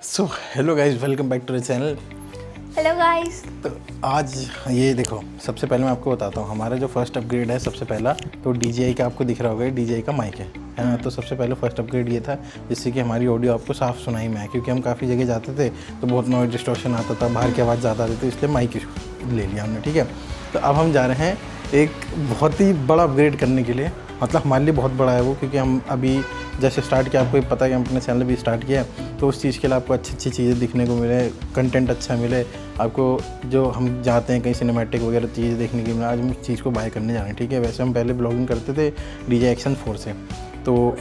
So hello guys, welcome back to the channel. Hello guys. तो आज ये देखो, सबसे पहले मैं आपको बताता हूँ हमारा जो फर्स्ट अपग्रेड है। सबसे पहला तो DJI का आपको दिख रहा होगा, DJI का माइक है ना। तो सबसे पहले फर्स्ट अपग्रेड ये था जिससे कि हमारी ऑडियो आपको साफ सुनाई में आए, क्योंकि हम काफ़ी जगह जाते थे तो बहुत नॉइज डिस्टॉर्शन आता था, बाहर की आवाज़ ज़्यादा आती थी, इसलिए माइक ले लिया हमने। ठीक है, तो अब हम जा रहे हैं एक बहुत ही बड़ा अपग्रेड करने के लिए। मतलब हमारे लिए बहुत बड़ा है वो, क्योंकि हम अभी जैसे स्टार्ट किया, आपको पता है कि हम अपने चैनल भी स्टार्ट किया है, तो उस चीज़ के लिए आपको अच्छी अच्छी चीज़ें दिखने को मिले, कंटेंट अच्छा मिले आपको। जो हम जाते हैं कहीं सिनेमैटिक वगैरह चीज़ें देखने के लिए, आज हम उस चीज़ को बाय करने जा रहे हैं। ठीक है, वैसे हम पहले ब्लॉगिंग करते थे DJI Action 4 से, तो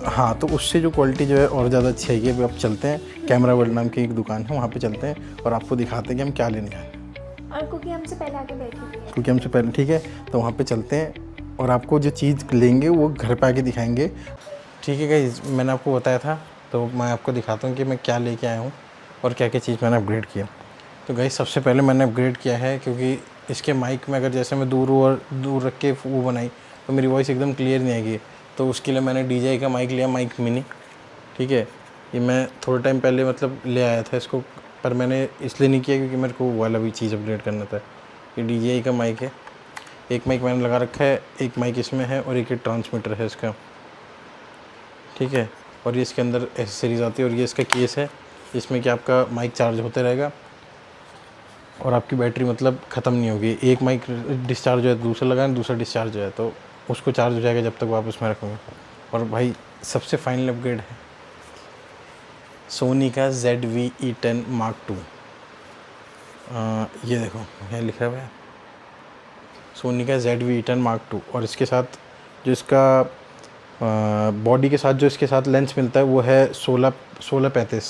हाँ, तो उससे जो क्वालिटी जो है और ज़्यादा अच्छी है। अभी अब चलते हैं, कैमरा वर्ल्ड नाम की एक दुकान है, वहाँ पर चलते हैं और आपको दिखाते हैं कि हम क्या लेने आए। और कुकी हमसे पहले आके बैठी हुई है। क्योंकि हमसे पहले, ठीक है, तो वहाँ पे चलते हैं और आपको जो चीज़ लेंगे वो घर पे आके दिखाएंगे। ठीक है गाइस, मैंने आपको बताया था, तो मैं आपको दिखाता हूँ कि मैं क्या लेके आया हूँ और क्या क्या चीज़ मैंने अपग्रेड किया। तो गाइस, सबसे पहले मैंने अपग्रेड किया है, क्योंकि इसके माइक में अगर जैसे मैं दूर रख के वो बनाई तो मेरी वॉइस एकदम क्लियर नहीं आएगी। तो उसके लिए मैंने DJI का माइक लिया, माइक मिनी। ठीक है, ये मैं थोड़े टाइम पहले मतलब ले आया था इसको, पर मैंने इसलिए नहीं किया क्योंकि मेरे को वो वाला भी चीज़ अपग्रेड करना था। ये DJI का माइक है, एक माइक मैंने लगा रखा है, एक माइक इसमें है और एक ट्रांसमीटर है इसका। ठीक है, और ये इसके अंदर एसेसरीज आती है और ये इसका केस है, इसमें कि आपका माइक चार्ज होते रहेगा और आपकी बैटरी मतलब ख़त्म नहीं होगी। एक माइक डिस्चार्ज हो है, दूसरा लगाएं, दूसरा डिस्चार्ज हो है तो उसको चार्ज हो जाएगा जब तक वापस में रखोगे। और भाई सबसे फाइनल अपग्रेड है सोनी का ZV-E10 Mark II। ये देखो, यहाँ लिखा हुआ है सोनी का ZV-E10 Mark II, और इसके साथ जो इसका बॉडी के साथ जो इसके साथ लेंस मिलता है वो है 16-35।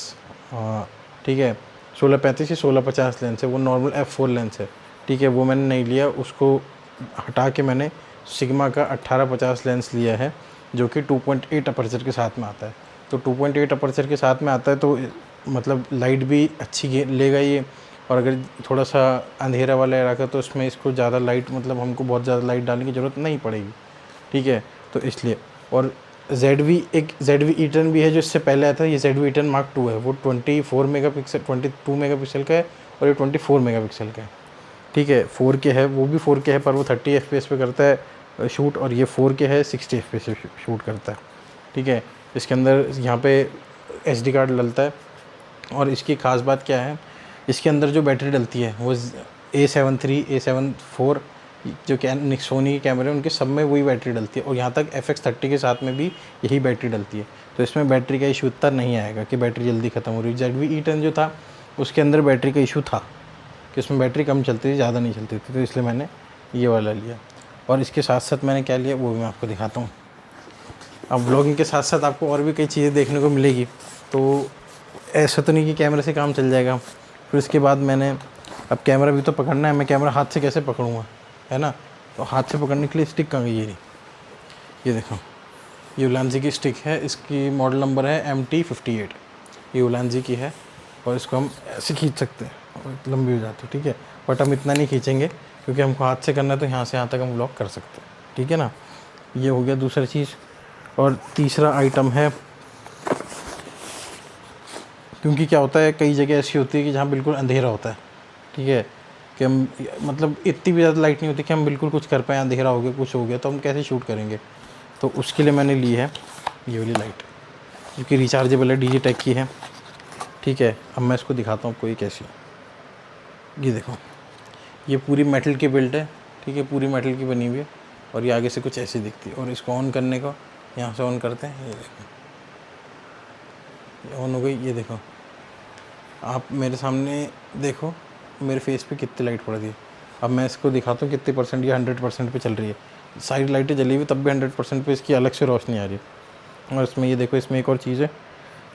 ठीक है, 16-35 या 16-50 लेंस है, वो नॉर्मल f4 लेंस है। ठीक है, वो मैंने नहीं लिया, उसको हटा के मैंने सिग्मा का 18-50 लेंस लिया है, जो कि 2.8 अपर्चर के साथ में आता है। तो 2.8 अपर्चर के साथ में आता है तो मतलब लाइट भी अच्छी लेगा ये। और अगर थोड़ा सा अंधेरा वाला इलाका तो उसमें इसको ज़्यादा लाइट, मतलब हमको बहुत ज़्यादा लाइट डालने की ज़रूरत नहीं पड़ेगी। ठीक है, तो इसलिए। और एक ZV-E10 भी है जो इससे पहले आया था, ये ZV-E10 Mark II है, वो 22 मेगापिक्सल का है और ये 24 मेगापिक्सल का है। ठीक है, 4K है, वो भी 4K है, पर वो 30 FPS पे करता है शूट, और ये 4K है, 60 FPS पे शूट करता है। ठीक है, इसके अंदर यहाँ पे SD कार्ड डलता है, और इसकी ख़ास बात क्या है, इसके अंदर जो बैटरी डलती है वो A73, A74 जो सोनी के कैमरे उनके सब में वही बैटरी डलती है, और यहाँ तक FX30 के साथ में भी यही बैटरी डलती है। तो इसमें बैटरी का इशू इतना नहीं आएगा कि बैटरी जल्दी ख़त्म हो रही है। ZV-E10 जो था उसके अंदर बैटरी का इशू था कि उसमें बैटरी कम चलती थी, ज़्यादा नहीं चलती थी, तो इसलिए मैंने ये वाला लिया। और इसके साथ साथ मैंने क्या लिया वो भी मैं आपको दिखाता हूँ। अब ब्लॉगिंग के साथ साथ आपको और भी कई चीज़ें देखने को मिलेगी, तो ऐसा तो नहीं कि कैमरे से काम चल जाएगा। फिर उसके बाद मैंने, अब कैमरा भी तो पकड़ना है, मैं कैमरा हाथ से कैसे पकड़ूँगा, है ना। तो हाथ से पकड़ने के लिए स्टिक कहाँ गई, ये देखो, ये उलांजी की स्टिक है, इसकी मॉडल नंबर है MT58। ये उलांजी की है और इसको हम ऐसे खींच सकते हैं और लंबी हो जाती है। ठीक है, बट हम इतना नहीं खींचेंगे क्योंकि हमको हाथ से करना है, तो यहाँ से यहाँ तक हम ब्लॉक कर सकते हैं। ठीक है ना, ये हो गया दूसरा चीज़। और तीसरा आइटम है, क्योंकि क्या होता है कई जगह ऐसी होती है कि जहाँ बिल्कुल अंधेरा होता है। ठीक है, कि हम मतलब इतनी भी ज़्यादा लाइट नहीं होती कि हम बिल्कुल कुछ कर पाएँ, अंधेरा हो गया, कुछ हो गया तो हम कैसे शूट करेंगे। तो उसके लिए मैंने ली है ये वाली लाइट, जो कि रिचार्जेबल है, DigiTech की है। ठीक है, अब मैं इसको दिखाता हूँ आपको ये कैसी है। ये देखो, ये पूरी मेटल की बिल्ट है। ठीक है, पूरी मेटल की बनी हुई है, और ये आगे से कुछ ऐसी दिखती है। और इसको ऑन करने का, यहाँ से ऑन करते हैं, ये देखो, ये ऑन हो गई। ये देखो, आप मेरे सामने देखो मेरे फेस पे कितनी लाइट पड़ रही है। अब मैं इसको दिखाता हूँ कितने परसेंट, ये 100% पे चल रही है। साइड लाइटें जली हुई तब भी 100% पे इसकी अलग से रोशनी आ रही है। और इसमें ये देखो, इसमें एक और चीज़ है।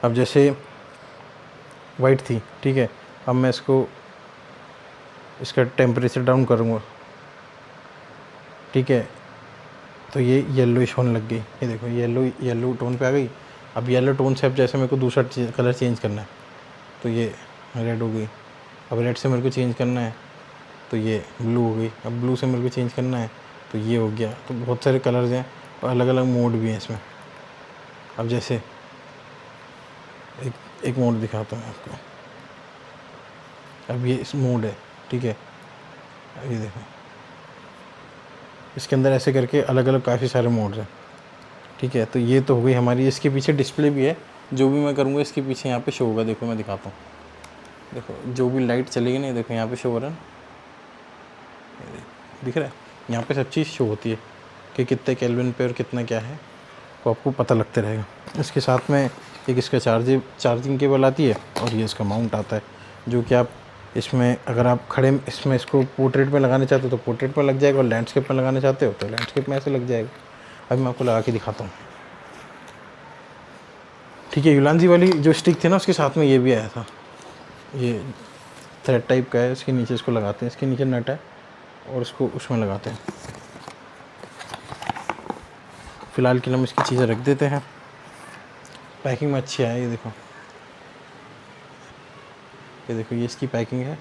अब जैसे वाइट थी, ठीक है, अब मैं इसका टेम्परेचर डाउन करूँगा। ठीक है, तो ये येलोइश होने लग गई। ये देखो, येलो टोन पे आ गई। अब येलो टोन से अब जैसे मेरे को दूसरा कलर चेंज करना है तो ये रेड हो गई। अब रेड से मेरे को चेंज करना है तो ये ब्लू हो गई। अब ब्लू से मेरे को चेंज करना है तो ये हो गया। तो बहुत सारे कलर्स हैं और अलग अलग मोड भी हैं इसमें। अब जैसे एक मोड दिखाता हूँ आपको। अब ये इस मोड है, ठीक है। अब ये देखो, इसके अंदर ऐसे करके अलग अलग काफ़ी सारे मोड्स हैं, ठीक है। तो ये तो हो गई हमारी। इसके पीछे डिस्प्ले भी है, जो भी मैं करूँगा इसके पीछे यहाँ पे शो होगा। देखो मैं दिखाता हूँ, देखो जो भी लाइट चलेगी ना, देखो यहाँ पे शो हो रहा है, दिख रहा है, यहाँ पे सब चीज़ शो होती है कि कितने केल्विन पे और कितना क्या है, तो आपको पता लगते रहेगा। इसके साथ में एक इसका चार्जिंग केबल आती है, और ये इसका माउंट आता है, जो कि आप इसमें अगर आप खड़े इसमें इसको पोर्ट्रेट में लगाना चाहते हो तो पोर्ट्रेट में लग जाएगा, और लैंडस्केप में लगाना चाहते हो तो लैंडस्केप में ऐसे लग जाएगा। अभी मैं आपको लगा के दिखाता हूँ, ठीक है। युलांजी वाली जो स्टिक थी ना, उसके साथ में ये भी आया था, ये थ्रेड टाइप का है। इसके नीचे इसको लगाते हैं, इसके नीचे नट है, और इसको उसमें लगाते हैं। फ़िलहाल के लिए हम इसकी चीज़ें रख देते हैं। पैकिंग में अच्छी है, ये देखो, ये देखो, ये इसकी पैकिंग है।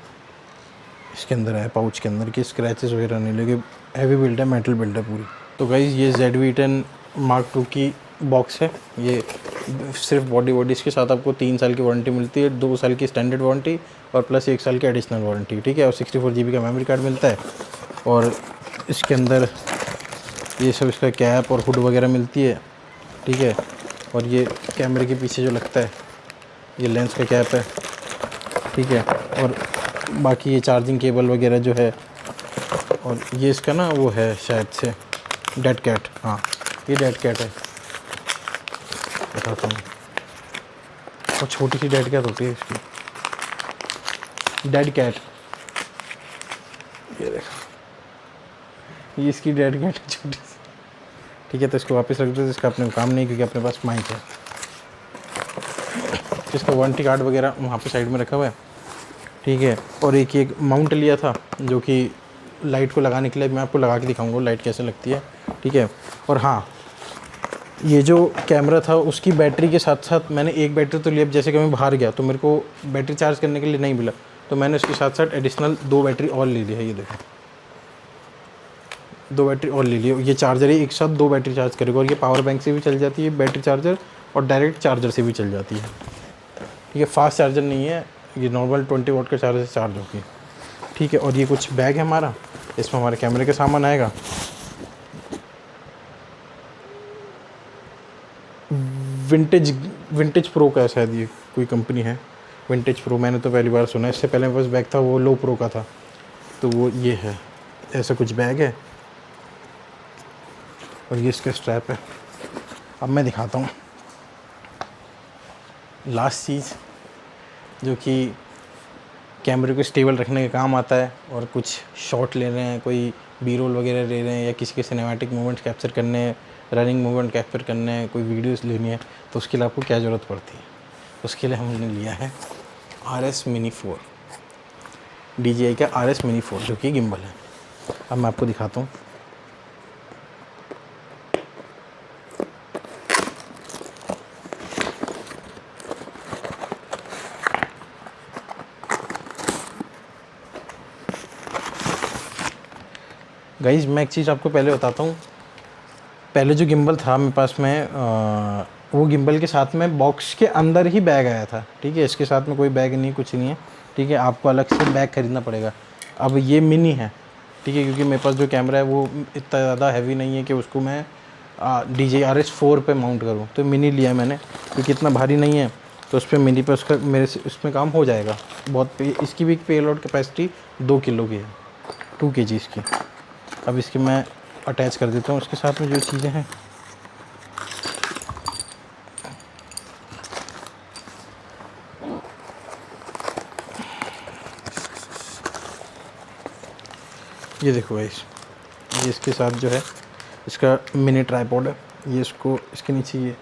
इसके अंदर है पाउच के अंदर कि स्क्रैचेस वगैरह नहीं लगे। हैवी बिल्ड है, मेटल बिल्ड है पूरी। तो गाइज़ ये ZV-10 Mark II की बॉक्स है। ये सिर्फ बॉडी इसके साथ आपको 3 साल की वारंटी मिलती है, 2 साल की स्टैंडर्ड वारंटी और प्लस 1 साल की एडिशनल वारंटी, ठीक है। और 64 GB का मेमोरी कार्ड मिलता है, और इसके अंदर ये सब इसका कैप और हुड वगैरह मिलती है, ठीक है। और ये कैमरे के पीछे जो लगता है, ये लेंस का कैप है, ठीक है। और बाकी ये चार्जिंग केबल वगैरह जो है, और ये इसका ना वो है शायद से डेड कैट, हाँ ये डेड कैट है, बताता हूँ। और छोटी सी डेड कैट होती है इसकी, डेड कैट, ये देखो, ये इसकी डेड कैट है छोटी सी, ठीक है। तो इसको वापस रख दो, इसका अपने काम नहीं, क्योंकि अपने पास माइक है। इसका वारंटी कार्ड वगैरह वहाँ पे साइड में रखा हुआ है, ठीक है। और एक माउंट लिया था, जो कि लाइट को लगाने के लिए, मैं आपको लगा के दिखाऊंगा लाइट कैसे लगती है, ठीक है। और हाँ, ये जो कैमरा था उसकी बैटरी के साथ साथ मैंने एक बैटरी तो लिया, जैसे कि मैं बाहर गया तो मेरे को बैटरी चार्ज करने के लिए नहीं मिला, तो मैंने उसके साथ साथ एडिशनल 2 बैटरी और ले ली है। ये देखो, 2 बैटरी और ले ली। ये चार्जर ही एक साथ 2 बैटरी चार्ज करेगा, और ये पावर बैंक से भी चल जाती है बैटरी चार्जर, और डायरेक्ट चार्जर से भी चल जाती है, ठीक है। फास्ट चार्जर नहीं है, ये नॉर्मल 20 वाट का चार्जर से चार्ज होगी, ठीक है। और ये कुछ बैग है हमारा, इसमें हमारे कैमरे का सामान आएगा। विंटेज प्रो का है शायद, ये कोई कंपनी है विंटेज प्रो, मैंने तो पहली बार सुना। इससे पहले मेरे पास बैग था, वो लो प्रो का था, तो वो ये है, ऐसा कुछ बैग है। और ये इसका स्ट्रैप है। अब मैं दिखाता हूँ लास्ट चीज़, जो कि कैमरे को स्टेबल रखने के काम आता है, और कुछ शॉट ले रहे हैं, कोई बी रोल वगैरह ले रहे हैं, या किसी के सिनेमैटिक मूवमेंट्स कैप्चर करने हैं, रनिंग मूवमेंट कैप्चर करने हैं, कोई वीडियोस लेनी है, तो उसके लिए आपको क्या ज़रूरत पड़ती है। उसके लिए हमने लिया है RS Mini 4, DJI का RS Mini 4, जो कि गिम्बल है। अब मैं आपको दिखाता हूँ। गाइज मैं एक चीज़ आपको पहले बताता हूँ। पहले जो गिम्बल था मेरे पास में, वो गिम्बल के साथ में बॉक्स के अंदर ही बैग आया था, ठीक है। इसके साथ में कोई बैग नहीं, कुछ नहीं है, ठीक है। आपको अलग से बैग खरीदना पड़ेगा। अब ये मिनी है, ठीक है, क्योंकि मेरे पास जो कैमरा है वो इतना ज़्यादा हैवी नहीं है कि उसको मैं DJI RS4 पे माउंट करूँ, तो मिनी लिया मैंने, क्योंकि इतना भारी नहीं है, तो उस पर मिनी पे उसका मेरे उसमें काम हो जाएगा बहुत। इसकी भी पेलोड कैपेसिटी 2 किलो की है, 2 kg इसकी। अब इसकी मैं अटैच कर देता हूँ उसके साथ में जो चीज़ें हैं। ये देखो गाइस, ये इसके साथ जो है इसका मिनी ट्राइपॉड है। ये इसको इसके नीचे ये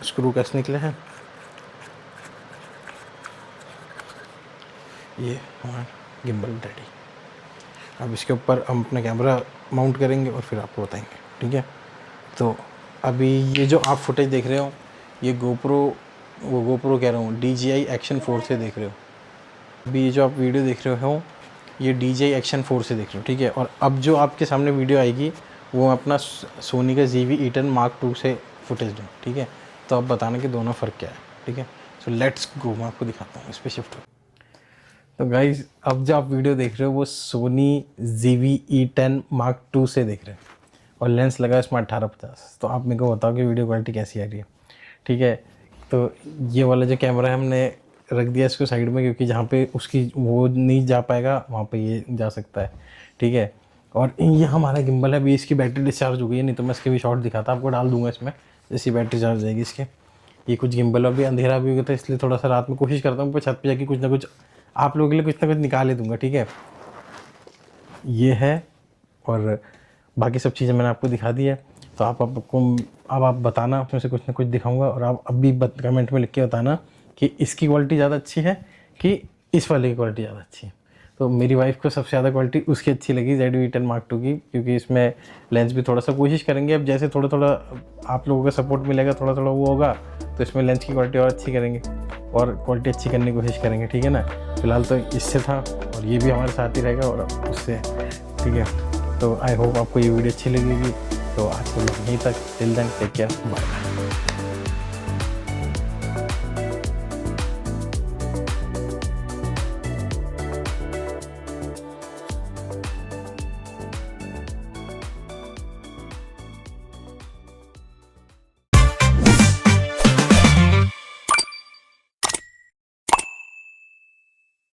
स्क्रू कैसे निकले हैं, ये हमारा गिम्बल रेडी। अब इसके ऊपर हम अपना कैमरा माउंट करेंगे और फिर आपको बताएंगे, ठीक है। तो अभी ये जो आप फुटेज देख रहे हो, ये गोप्रो कह रहा हूँ, DJI Action 4 से देख रहे हो। अभी ये जो आप वीडियो देख रहे हो, ये DJI Action 4 से देख रहे हो, ठीक है। और अब जो आपके सामने वीडियो आएगी वो अपना सोनी का ZV-E10 Mark II से फुटेज दूँ, ठीक है। तो अब बताना कि दोनों फ़र्क क्या है, ठीक है। सो लेट्स गो, मैं आपको दिखाता हूँ इस पर शिफ्ट। तो गाइज अब जो आप वीडियो देख रहे हो वो सोनी ZV-E10 Mark II से देख रहे हैं और लेंस लगा है इसमें 1850। तो आप मेरे को बताओ कि वीडियो क्वालिटी कैसी आ रही है। ठीक है, तो ये वाला जो कैमरा है हमने रख दिया इसको साइड में, क्योंकि जहाँ पे उसकी वो नहीं जा पाएगा वहाँ पे ये जा सकता है। ठीक है, और ये हमारा गिम्बल है। अभी इसकी बैटरी डिस्चार्ज हो गई है, नहीं तो मैं इसके भी शॉर्ट दिखाता, आपको डाल दूंगा इसमें जैसी बैटरी चार्ज जाएगी इसके। ये कुछ गिम्बल, अभी अंधेरा भी हो गया था इसलिए थोड़ा सा रात में कोशिश करता हूँ छत पे जाके कुछ ना कुछ आप लोगों के लिए कुछ ना कुछ निकाल ही दूंगा। ठीक है, ये है और बाकी सब चीज़ें मैंने आपको दिखा दी है। तो अब आप बताना, उसमें से कुछ ना कुछ दिखाऊंगा और आप अब भी कमेंट में लिख के बताना कि इसकी क्वालिटी ज़्यादा अच्छी है कि इस वाले की क्वालिटी ज़्यादा अच्छी है। तो मेरी वाइफ को सबसे ज़्यादा क्वालिटी उसकी अच्छी लगी ZV-E10 Mark II की, क्योंकि इसमें लेंस भी थोड़ा सा कोशिश करेंगे, अब जैसे थोड़ा थोड़ा आप लोगों का सपोर्ट मिलेगा, थोड़ा थोड़ा वो होगा तो इसमें लेंस की क्वालिटी और अच्छी करेंगे और क्वालिटी अच्छी करने की कोशिश करेंगे। ठीक है ना, फिलहाल तो इससे था और ये भी हमारे साथ ही रहेगा और उससे। ठीक है, तो आई होप आपको ये वीडियो अच्छी लगेगी। तो आज के लिए यहीं तक, till then take care, bye.